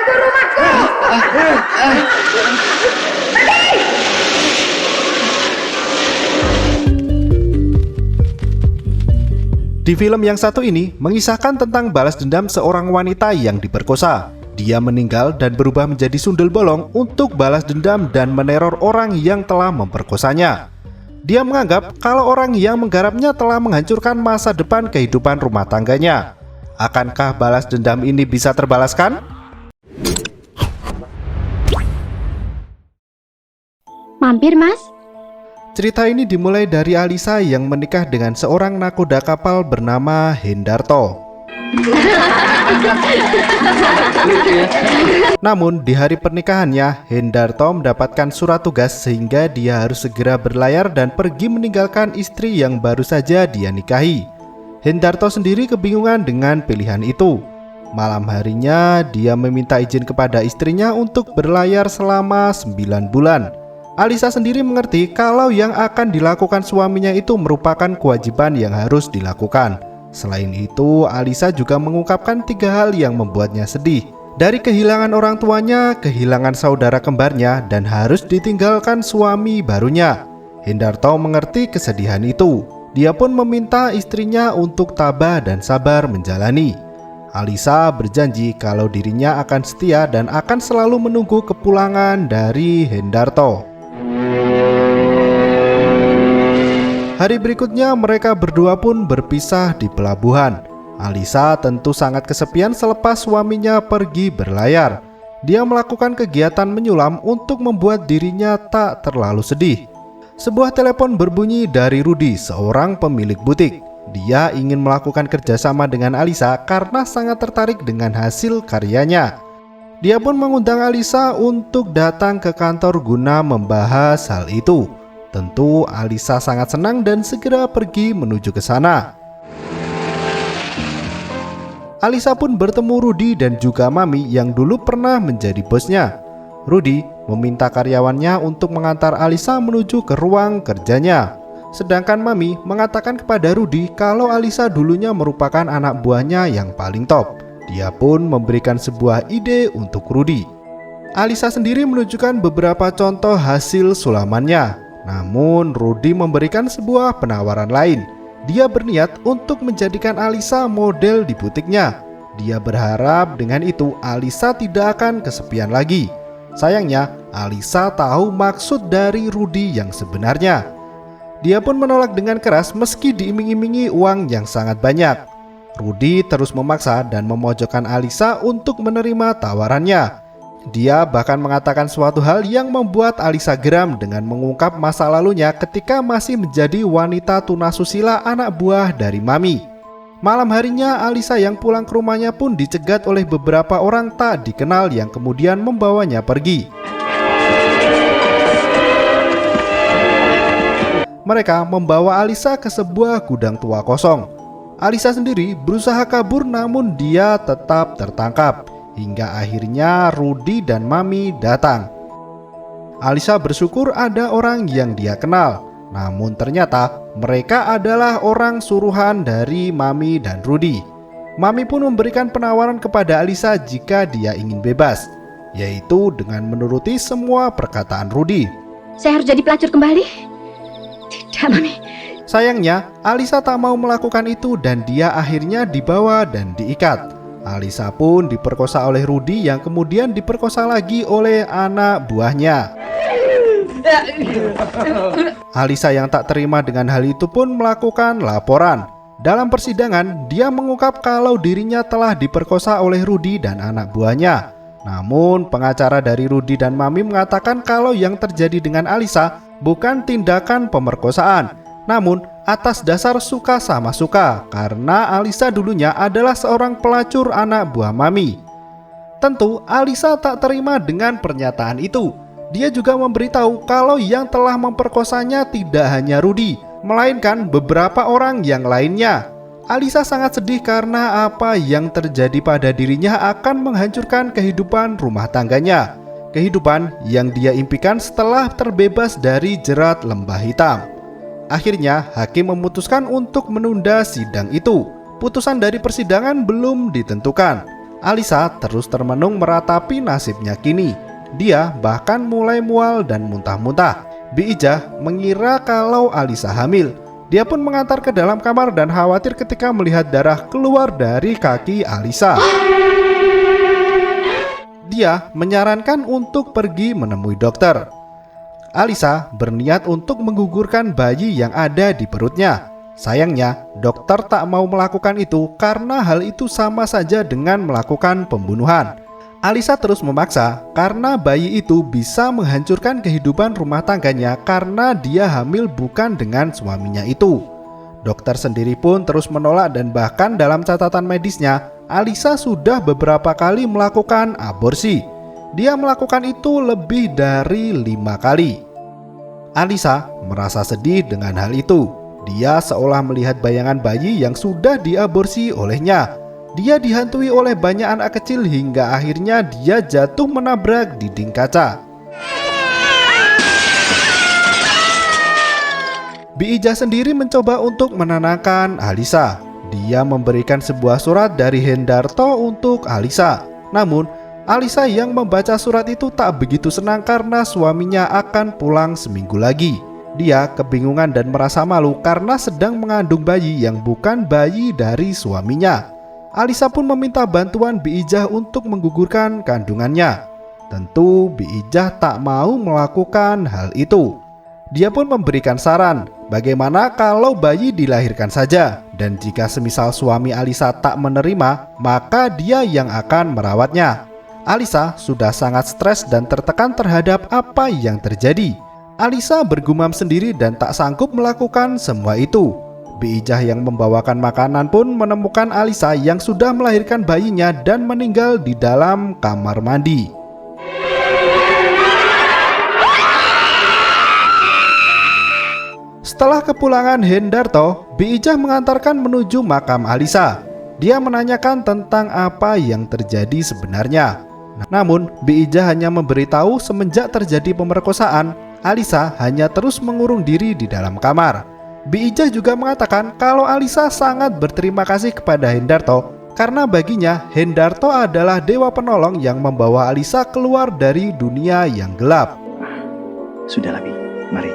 itu rumahku. Pergi. Di film yang satu ini mengisahkan tentang balas dendam seorang wanita yang diperkosa. Dia meninggal dan berubah menjadi sundel bolong untuk balas dendam dan meneror orang yang telah memperkosanya. Dia menganggap kalau orang yang menggarapnya telah menghancurkan masa depan kehidupan rumah tangganya. Akankah balas dendam ini bisa terbalaskan? Mampir, Mas. Cerita ini dimulai dari Alisa yang menikah dengan seorang nakoda kapal bernama Hendarto. Namun di hari pernikahannya, Hendarto mendapatkan surat tugas sehingga dia harus segera berlayar dan pergi meninggalkan istri yang baru saja dia nikahi. Hendarto sendiri kebingungan dengan pilihan itu. Malam harinya dia meminta izin kepada istrinya untuk berlayar selama 9 bulan. Alisa sendiri mengerti kalau yang akan dilakukan suaminya itu merupakan kewajiban yang harus dilakukan. Selain itu, Alisa juga mengungkapkan 3 hal yang membuatnya sedih. Dari kehilangan orang tuanya, kehilangan saudara kembarnya, dan harus ditinggalkan suami barunya. Hendarto mengerti kesedihan itu. Dia pun meminta istrinya untuk tabah dan sabar menjalani. Alisa berjanji kalau dirinya akan setia dan akan selalu menunggu kepulangan dari Hendarto. Hari berikutnya mereka berdua pun berpisah di pelabuhan. Alisa tentu sangat kesepian selepas suaminya pergi berlayar. Dia melakukan kegiatan menyulam untuk membuat dirinya tak terlalu sedih. Sebuah telepon berbunyi dari Rudy, seorang pemilik butik. Dia ingin melakukan kerjasama dengan Alisa karena sangat tertarik dengan hasil karyanya. Dia pun mengundang Alisa untuk datang ke kantor guna membahas hal itu. Tentu Alisa sangat senang dan segera pergi menuju ke sana. Alisa pun bertemu Rudy dan juga Mami yang dulu pernah menjadi bosnya. Rudy meminta karyawannya untuk mengantar Alisa menuju ke ruang kerjanya. Sedangkan Mami mengatakan kepada Rudy kalau Alisa dulunya merupakan anak buahnya yang paling top. Dia pun memberikan sebuah ide untuk Rudy. Alisa sendiri menunjukkan beberapa contoh hasil sulamannya. Namun Rudy memberikan sebuah penawaran lain. Dia berniat untuk menjadikan Alisa model di butiknya. Dia berharap dengan itu Alisa tidak akan kesepian lagi. Sayangnya Alisa tahu maksud dari Rudy yang sebenarnya. Dia pun menolak dengan keras meski diiming-imingi uang yang sangat banyak. Rudy terus memaksa dan memojokkan Alisa untuk menerima tawarannya. Dia bahkan mengatakan suatu hal yang membuat Alisa geram dengan mengungkap masa lalunya ketika masih menjadi wanita tunasusila anak buah dari Mami. Malam harinya Alisa yang pulang ke rumahnya pun dicegat oleh beberapa orang tak dikenal yang kemudian membawanya pergi. Mereka membawa Alisa ke sebuah gudang tua kosong. Alisa sendiri berusaha kabur namun dia tetap tertangkap. Hingga akhirnya Rudy dan Mami datang. Alisa bersyukur ada orang yang dia kenal. Namun ternyata mereka adalah orang suruhan dari Mami dan Rudy. Mami pun memberikan penawaran kepada Alisa jika dia ingin bebas, yaitu dengan menuruti semua perkataan Rudy. Saya harus jadi pelacur kembali? Tidak, Mami. Sayangnya Alisa tak mau melakukan itu dan dia akhirnya dibawa dan diikat. Alisa pun diperkosa oleh Rudy yang kemudian diperkosa lagi oleh anak buahnya. Alisa yang tak terima dengan hal itu pun melakukan laporan. Dalam persidangan, dia mengungkap kalau dirinya telah diperkosa oleh Rudy dan anak buahnya. Namun, pengacara dari Rudy dan Mami mengatakan kalau yang terjadi dengan Alisa bukan tindakan pemerkosaan, namun atas dasar suka sama suka karena Alisa dulunya adalah seorang pelacur anak buah Mami. Tentu Alisa tak terima dengan pernyataan itu. Dia juga memberitahu kalau yang telah memperkosanya tidak hanya Rudy, melainkan beberapa orang yang lainnya. Alisa sangat sedih karena apa yang terjadi pada dirinya akan menghancurkan kehidupan rumah tangganya. Kehidupan yang dia impikan setelah terbebas dari jerat lembah hitam. Akhirnya, hakim memutuskan untuk menunda sidang itu. Putusan dari persidangan belum ditentukan. Alisa terus termenung meratapi nasibnya kini. Dia bahkan mulai mual dan muntah-muntah. Bi Ijah mengira kalau Alisa hamil. Dia pun mengantar ke dalam kamar dan khawatir ketika melihat darah keluar dari kaki Alisa. Dia menyarankan untuk pergi menemui dokter. Alisa berniat untuk menggugurkan bayi yang ada di perutnya. Sayangnya, dokter tak mau melakukan itu karena hal itu sama saja dengan melakukan pembunuhan. Alisa terus memaksa karena bayi itu bisa menghancurkan kehidupan rumah tangganya karena dia hamil bukan dengan suaminya itu. Dokter sendiri pun terus menolak dan bahkan dalam catatan medisnya, Alisa sudah beberapa kali melakukan aborsi. Dia melakukan itu lebih dari 5 kali. Alisa merasa sedih dengan hal itu. Dia seolah melihat bayangan bayi yang sudah diaborsi olehnya. Dia dihantui oleh banyak anak kecil hingga akhirnya dia jatuh menabrak dinding kaca. Bi Ijah sendiri mencoba untuk menenangkan Alisa. Dia memberikan sebuah surat dari Hendarto untuk Alisa. Namun, Alisa yang membaca surat itu tak begitu senang karena suaminya akan pulang seminggu lagi. Dia kebingungan dan merasa malu karena sedang mengandung bayi yang bukan bayi dari suaminya. Alisa pun meminta bantuan Bi Ijah untuk menggugurkan kandungannya. Tentu Bi Ijah tak mau melakukan hal itu. Dia pun memberikan saran, bagaimana kalau bayi dilahirkan saja, dan jika semisal suami Alisa tak menerima, maka dia yang akan merawatnya. Alisa sudah sangat stres dan tertekan terhadap apa yang terjadi. Alisa bergumam sendiri dan tak sanggup melakukan semua itu. Bi Ijah yang membawakan makanan pun menemukan Alisa yang sudah melahirkan bayinya dan meninggal di dalam kamar mandi. Setelah kepulangan Hendarto, Bi Ijah mengantarkan menuju makam Alisa. Dia menanyakan tentang apa yang terjadi sebenarnya. Namun, Bi Ijah hanya memberitahu semenjak terjadi pemerkosaan, Alisa hanya terus mengurung diri di dalam kamar. Bi Ijah juga mengatakan kalau Alisa sangat berterima kasih kepada Hendarto karena baginya Hendarto adalah dewa penolong yang membawa Alisa keluar dari dunia yang gelap. Sudahlah Bi, mari.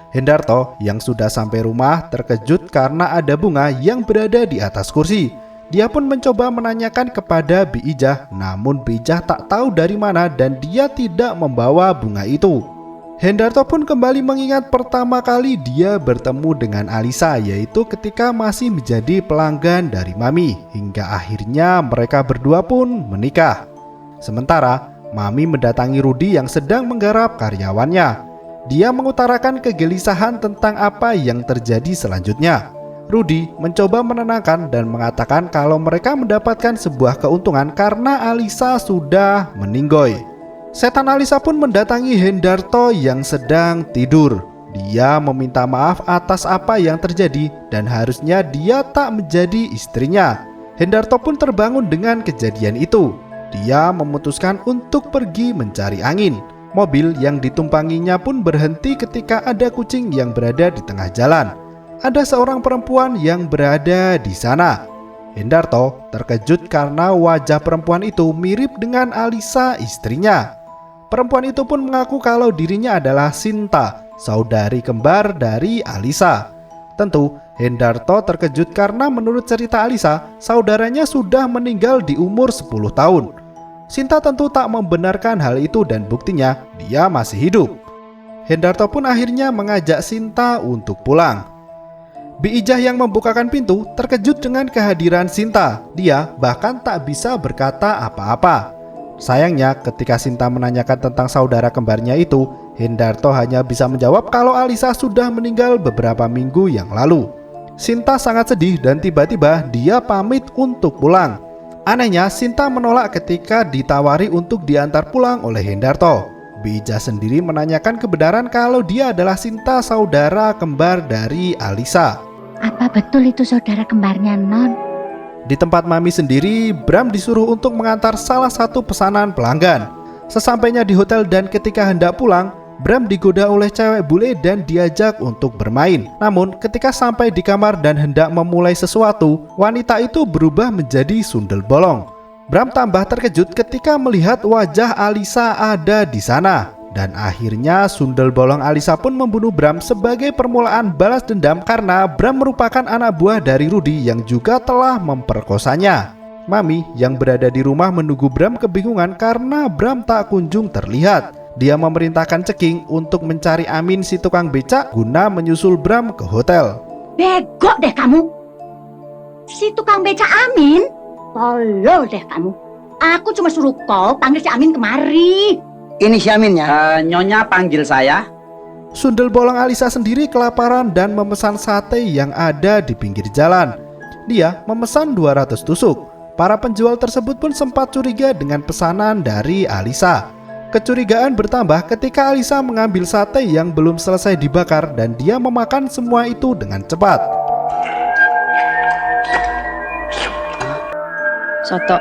Hendarto yang sudah sampai rumah terkejut karena ada bunga yang berada di atas kursi. Dia pun mencoba menanyakan kepada Bi Ijah, namun Bi Ijah tak tahu dari mana dan dia tidak membawa bunga itu. Hendarto pun kembali mengingat pertama kali dia bertemu dengan Alisa, yaitu ketika masih menjadi pelanggan dari Mami, hingga akhirnya mereka berdua pun menikah. Sementara, Mami mendatangi Rudy yang sedang menggarap karyawannya. Dia mengutarakan kegelisahan tentang apa yang terjadi selanjutnya. Rudy mencoba menenangkan dan mengatakan kalau mereka mendapatkan sebuah keuntungan karena Alisa sudah meninggoy. Setan Alisa pun mendatangi Hendarto yang sedang tidur. Dia meminta maaf atas apa yang terjadi dan harusnya dia tak menjadi istrinya. Hendarto pun terbangun dengan kejadian itu. Dia memutuskan untuk pergi mencari angin. Mobil yang ditumpanginya pun berhenti ketika ada kucing yang berada di tengah jalan. Ada seorang perempuan yang berada di sana. Hendarto terkejut karena wajah perempuan itu mirip dengan Alisa istrinya. Perempuan itu pun mengaku kalau dirinya adalah Sinta, saudari kembar dari Alisa. Tentu Hendarto terkejut karena menurut cerita Alisa, saudaranya sudah meninggal di umur 10 tahun. Sinta tentu tak membenarkan hal itu dan buktinya dia masih hidup. Hendarto pun akhirnya mengajak Sinta untuk pulang. Bi Ijah yang membukakan pintu terkejut dengan kehadiran Sinta. Dia bahkan tak bisa berkata apa-apa. Sayangnya ketika Sinta menanyakan tentang saudara kembarnya itu, Hendarto hanya bisa menjawab kalau Alisa sudah meninggal beberapa minggu yang lalu. Sinta sangat sedih dan tiba-tiba dia pamit untuk pulang. Anehnya, Sinta menolak ketika ditawari untuk diantar pulang oleh Hendarto. Bi Ijah sendiri menanyakan kebenaran kalau dia adalah Sinta, saudara kembar dari Alisa. Apa betul itu saudara kembarnya, Non? Di tempat Mami sendiri, Bram disuruh untuk mengantar salah satu pesanan pelanggan. Sesampainya di hotel dan ketika hendak pulang, Bram digoda oleh cewek bule dan diajak untuk bermain. Namun ketika sampai di kamar dan hendak memulai sesuatu, wanita itu berubah menjadi sundel bolong. Bram tambah terkejut ketika melihat wajah Alisa ada di sana. Dan akhirnya sundel bolong Alisa pun membunuh Bram sebagai permulaan balas dendam karena Bram merupakan anak buah dari Rudy yang juga telah memperkosanya. Mami yang berada di rumah menunggu Bram kebingungan karena Bram tak kunjung terlihat. Dia memerintahkan Ceking untuk mencari Amin si tukang becak guna menyusul Bram ke hotel. Bego deh kamu. Si tukang becak Amin? Tolol deh kamu. Aku cuma suruh kau panggil si Amin kemari. Ini si Aminnya. Nyonya panggil saya. Sundel bolong Alisa sendiri kelaparan dan memesan sate yang ada di pinggir jalan. Dia memesan 200 tusuk. Para penjual tersebut pun sempat curiga dengan pesanan dari Alisa. Kecurigaan bertambah ketika Alisa mengambil sate yang belum selesai dibakar dan dia memakan semua itu dengan cepat. Soto.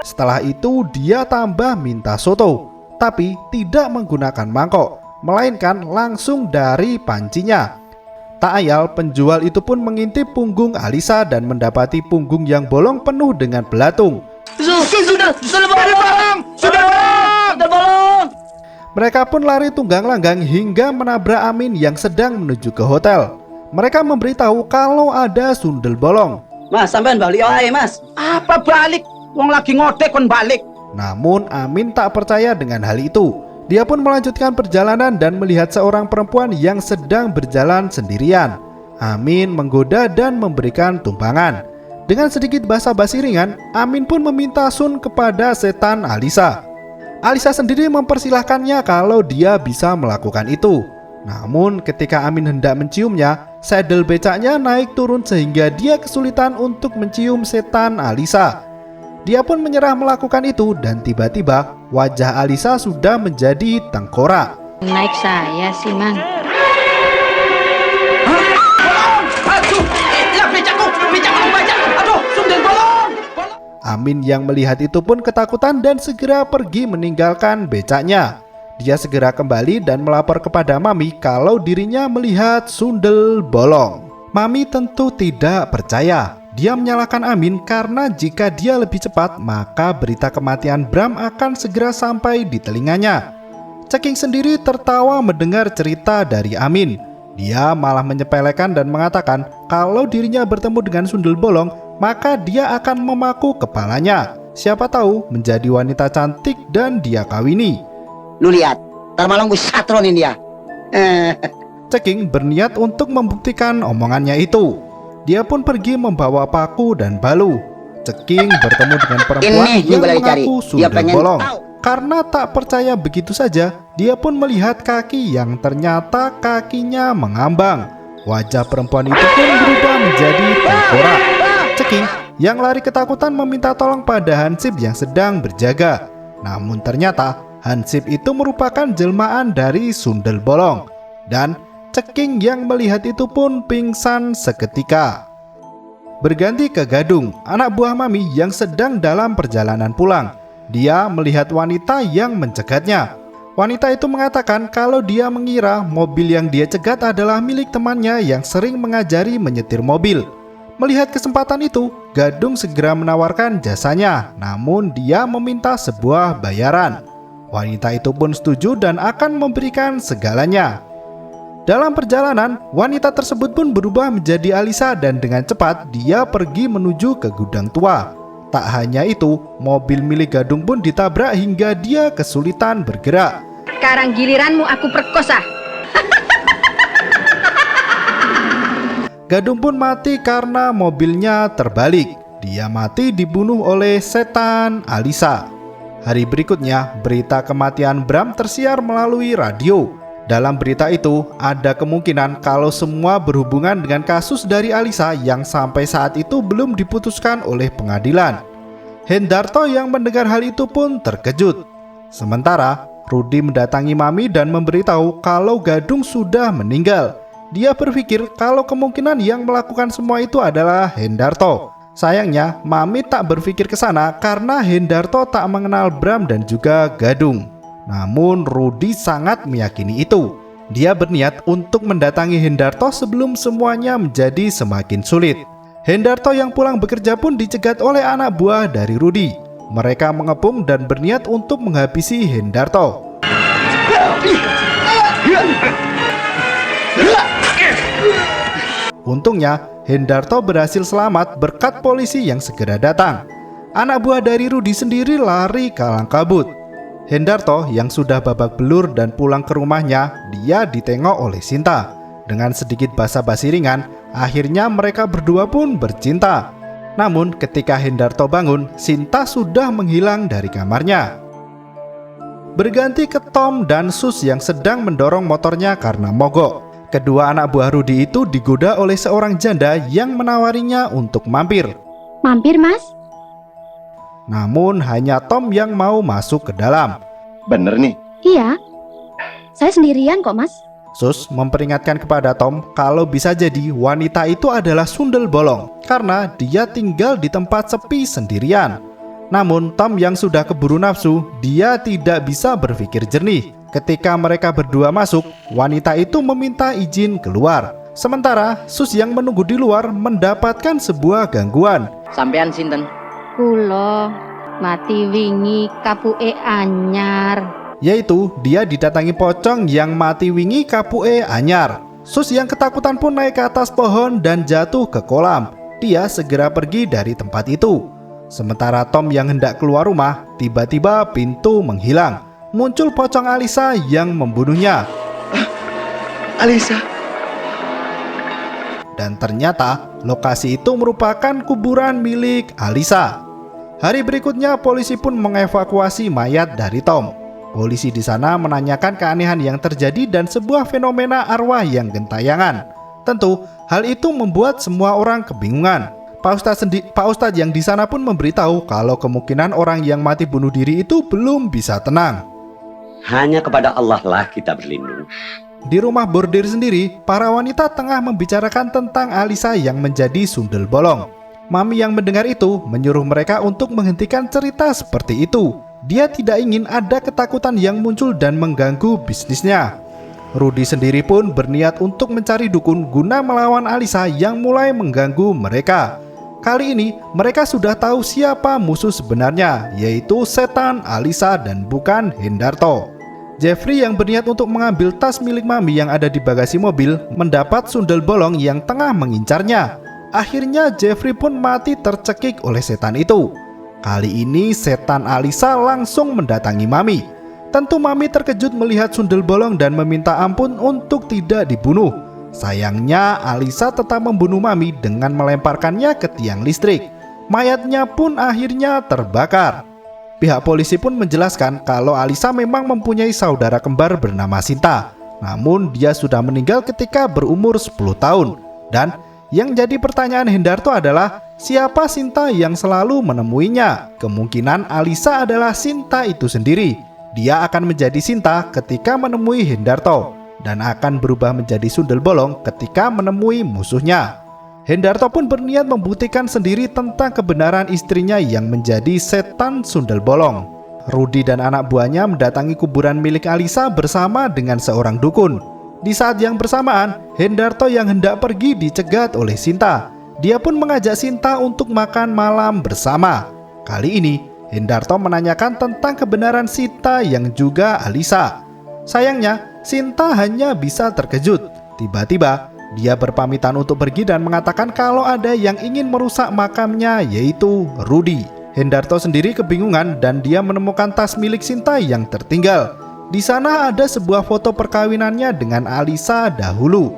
Setelah itu dia tambah minta soto, tapi tidak menggunakan mangkok, melainkan langsung dari pancinya. Tak ayal penjual itu pun mengintip punggung Alisa dan mendapati punggung yang bolong penuh dengan belatung. Sudah bolong. Mereka pun lari tunggang langgang hingga menabrak Amin yang sedang menuju ke hotel. Mereka memberitahu kalau ada sundel bolong. Mas, sampean balik wae, Mas. Apa balik? Wong lagi ngodek kon balik. Namun Amin tak percaya dengan hal itu. Dia pun melanjutkan perjalanan dan melihat seorang perempuan yang sedang berjalan sendirian. Amin menggoda dan memberikan tumpangan. Dengan sedikit basa-basi ringan, Amin pun meminta sun kepada setan Alisa. Alisa sendiri mempersilahkannya kalau dia bisa melakukan itu. Namun ketika Amin hendak menciumnya, sedel becaknya naik turun sehingga dia kesulitan untuk mencium setan Alisa. Dia pun menyerah melakukan itu dan tiba-tiba wajah Alisa sudah menjadi tengkorak. Naik saya sih, Mang. Aduh, lah becakku baca. Aduh, sundel bolong. Amin yang melihat itu pun ketakutan dan segera pergi meninggalkan becaknya. Dia segera kembali dan melapor kepada Mami kalau dirinya melihat sundel bolong. Mami tentu tidak percaya. Dia menyalahkan Amin karena jika dia lebih cepat, maka berita kematian Bram akan segera sampai di telinganya. Ceking sendiri tertawa mendengar cerita dari Amin. Dia malah menyepelekan dan mengatakan kalau dirinya bertemu dengan sundel bolong, maka dia akan memaku kepalanya. Siapa tahu menjadi wanita cantik dan dia kawini. Lu lihat, tar malam gue satronin dia. Ceking berniat untuk membuktikan omongannya itu. Dia pun pergi membawa paku dan balu. Ceking bertemu dengan perempuan yang mengaku sundel bolong. Karena tak percaya begitu saja, dia pun melihat kaki yang ternyata kakinya mengambang. Wajah perempuan itu pun berubah menjadi tengkorak. Ceking yang lari ketakutan meminta tolong pada Hansip yang sedang berjaga. Namun ternyata Hansip itu merupakan jelmaan dari sundel bolong. Dan Ceking yang melihat itu pun pingsan seketika. Berganti ke Gadung, anak buah Mami yang sedang dalam perjalanan pulang. Dia melihat wanita yang mencegatnya. Wanita itu mengatakan kalau dia mengira mobil yang dia cegat adalah milik temannya yang sering mengajari menyetir mobil. Melihat kesempatan itu, Gadung segera menawarkan jasanya, namun dia meminta sebuah bayaran. Wanita itu pun setuju dan akan memberikan segalanya. Dalam perjalanan, wanita tersebut pun berubah menjadi Alisa dan dengan cepat dia pergi menuju ke gudang tua. Tak hanya itu, mobil milik Gadung pun ditabrak hingga dia kesulitan bergerak. Sekarang giliranmu aku perkosa. Gadung pun mati karena mobilnya terbalik. Dia mati dibunuh oleh setan Alisa. Hari berikutnya, berita kematian Bram tersiar melalui radio. Dalam berita itu, ada kemungkinan kalau semua berhubungan dengan kasus dari Alisa yang sampai saat itu belum diputuskan oleh pengadilan. Hendarto yang mendengar hal itu pun terkejut. Sementara, Rudy mendatangi Mami dan memberitahu kalau Gadung sudah meninggal. Dia berpikir kalau kemungkinan yang melakukan semua itu adalah Hendarto. Sayangnya, Mami tak berpikir ke sana karena Hendarto tak mengenal Bram dan juga Gadung. Namun Rudi sangat meyakini itu. Dia berniat untuk mendatangi Hendarto sebelum semuanya menjadi semakin sulit. Hendarto yang pulang bekerja pun dicegat oleh anak buah dari Rudi. Mereka mengepung dan berniat untuk menghabisi Hendarto. Untungnya, Hendarto berhasil selamat berkat polisi yang segera datang. Anak buah dari Rudi sendiri lari kalang kabut. Hendarto yang sudah babak belur dan pulang ke rumahnya, dia ditengok oleh Sinta. Dengan sedikit basa-basi ringan, akhirnya mereka berdua pun bercinta. Namun ketika Hendarto bangun, Sinta sudah menghilang dari kamarnya. Berganti ke Tom dan Sus yang sedang mendorong motornya karena mogok. Kedua anak buah Rudi itu digoda oleh seorang janda yang menawarinya untuk mampir. Mampir, Mas? Namun hanya Tom yang mau masuk ke dalam. Bener nih. Iya. Saya sendirian kok, Mas. Sus memperingatkan kepada Tom kalau bisa jadi wanita itu adalah sundel bolong karena dia tinggal di tempat sepi sendirian. Namun Tom yang sudah keburu nafsu, dia tidak bisa berpikir jernih. Ketika mereka berdua masuk, wanita itu meminta izin keluar. Sementara Sus yang menunggu di luar mendapatkan sebuah gangguan. Sampean sinten? Kulo mati wingi kapuke anyar. Yaitu dia didatangi pocong yang mati wingi kapuke anyar. Sus yang ketakutan pun naik ke atas pohon dan jatuh ke kolam. Dia segera pergi dari tempat itu. Sementara Tom yang hendak keluar rumah, tiba-tiba pintu menghilang. Muncul pocong Alisa yang membunuhnya. Alisa. Dan ternyata lokasi itu merupakan kuburan milik Alisa. Hari berikutnya polisi pun mengevakuasi mayat dari Tom. Polisi di sana menanyakan keanehan yang terjadi dan sebuah fenomena arwah yang gentayangan. Tentu hal itu membuat semua orang kebingungan. Pak Ustadz yang di sana pun memberitahu kalau kemungkinan orang yang mati bunuh diri itu belum bisa tenang. Hanya kepada Allah lah kita berlindung. Di rumah bordir sendiri, para wanita tengah membicarakan tentang Alisa yang menjadi sundel bolong. Mami yang mendengar itu menyuruh mereka untuk menghentikan cerita seperti itu. Dia tidak ingin ada ketakutan yang muncul dan mengganggu bisnisnya. Rudi sendiri pun berniat untuk mencari dukun guna melawan Alisa yang mulai mengganggu mereka. Kali ini mereka sudah tahu siapa musuh sebenarnya, yaitu setan Alisa dan bukan Hendarto. Jeffrey yang berniat untuk mengambil tas milik Mami yang ada di bagasi mobil mendapat sundel bolong yang tengah mengincarnya. Akhirnya Jeffrey pun mati tercekik oleh setan itu. Kali ini setan Alisa langsung mendatangi Mami. Tentu Mami terkejut melihat sundel bolong dan meminta ampun untuk tidak dibunuh. Sayangnya Alisa tetap membunuh Mami dengan melemparkannya ke tiang listrik. Mayatnya pun akhirnya terbakar. Pihak polisi pun menjelaskan kalau Alisa memang mempunyai saudara kembar bernama Sinta. Namun dia sudah meninggal ketika berumur 10 tahun. Dan yang jadi pertanyaan Hendarto adalah siapa Sinta yang selalu menemuinya? Kemungkinan Alisa adalah Sinta itu sendiri. Dia akan menjadi Sinta ketika menemui Hendarto dan akan berubah menjadi sundel bolong ketika menemui musuhnya. Hendarto pun berniat membuktikan sendiri tentang kebenaran istrinya yang menjadi setan sundel bolong. Rudi dan anak buahnya mendatangi kuburan milik Alisa bersama dengan seorang dukun. Di saat yang bersamaan, Hendarto yang hendak pergi dicegat oleh Sinta. Dia pun mengajak Sinta untuk makan malam bersama. Kali ini, Hendarto menanyakan tentang kebenaran Sinta yang juga Alisa. Sayangnya, Sinta hanya bisa terkejut. Tiba-tiba, dia berpamitan untuk pergi dan mengatakan kalau ada yang ingin merusak makamnya, yaitu Rudi. Hendarto sendiri kebingungan dan dia menemukan tas milik Sinta yang tertinggal. Di sana ada sebuah foto perkawinannya dengan Alisa dahulu.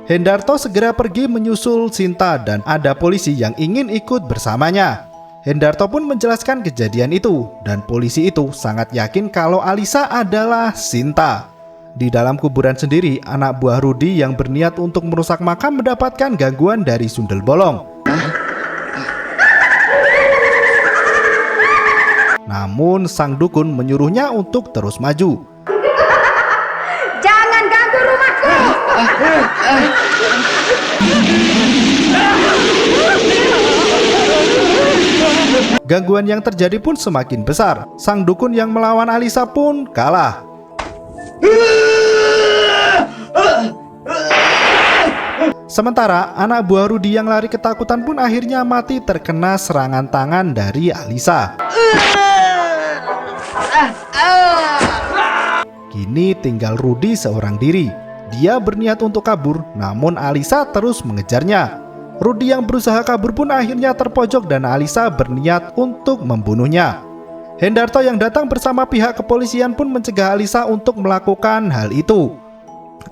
Hendarto segera pergi menyusul Sinta dan ada polisi yang ingin ikut bersamanya. Hendarto pun menjelaskan kejadian itu dan polisi itu sangat yakin kalau Alisa adalah Sinta. Di dalam kuburan sendiri, anak buah Rudi yang berniat untuk merusak makam mendapatkan gangguan dari sundel bolong. Namun sang dukun menyuruhnya untuk terus maju. Jangan ganggu rumahku. Gangguan yang terjadi pun semakin besar. Sang dukun yang melawan Alisa pun kalah. Sementara anak buah Rudi yang lari ketakutan pun akhirnya mati terkena serangan tangan dari Alisa. Kini tinggal Rudi seorang diri. Dia berniat untuk kabur, namun Alisa terus mengejarnya. Rudi yang berusaha kabur pun akhirnya terpojok dan Alisa berniat untuk membunuhnya. Hendarto yang datang bersama pihak kepolisian pun mencegah Alisa untuk melakukan hal itu.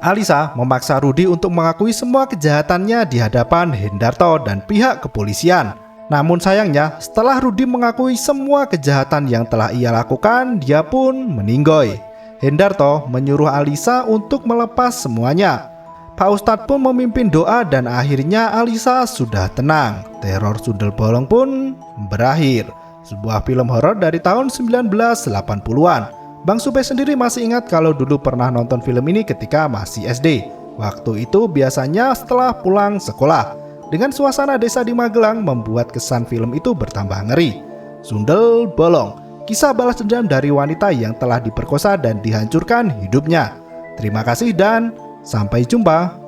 Alisa memaksa Rudi untuk mengakui semua kejahatannya di hadapan Hendarto dan pihak kepolisian. Namun sayangnya, setelah Rudi mengakui semua kejahatan yang telah ia lakukan, dia pun meninggoy. Hendarto menyuruh Alisa untuk melepas semuanya. Pak Ustadz pun memimpin doa dan akhirnya Alisa sudah tenang. Teror Sundel Bolong pun berakhir. Sebuah film horor dari tahun 1980-an. Bang Supeh sendiri masih ingat kalau dulu pernah nonton film ini ketika masih SD. Waktu itu biasanya setelah pulang sekolah. Dengan suasana desa di Magelang membuat kesan film itu bertambah ngeri. Sundel Bolong, kisah balas dendam dari wanita yang telah diperkosa dan dihancurkan hidupnya. Terima kasih dan sampai jumpa.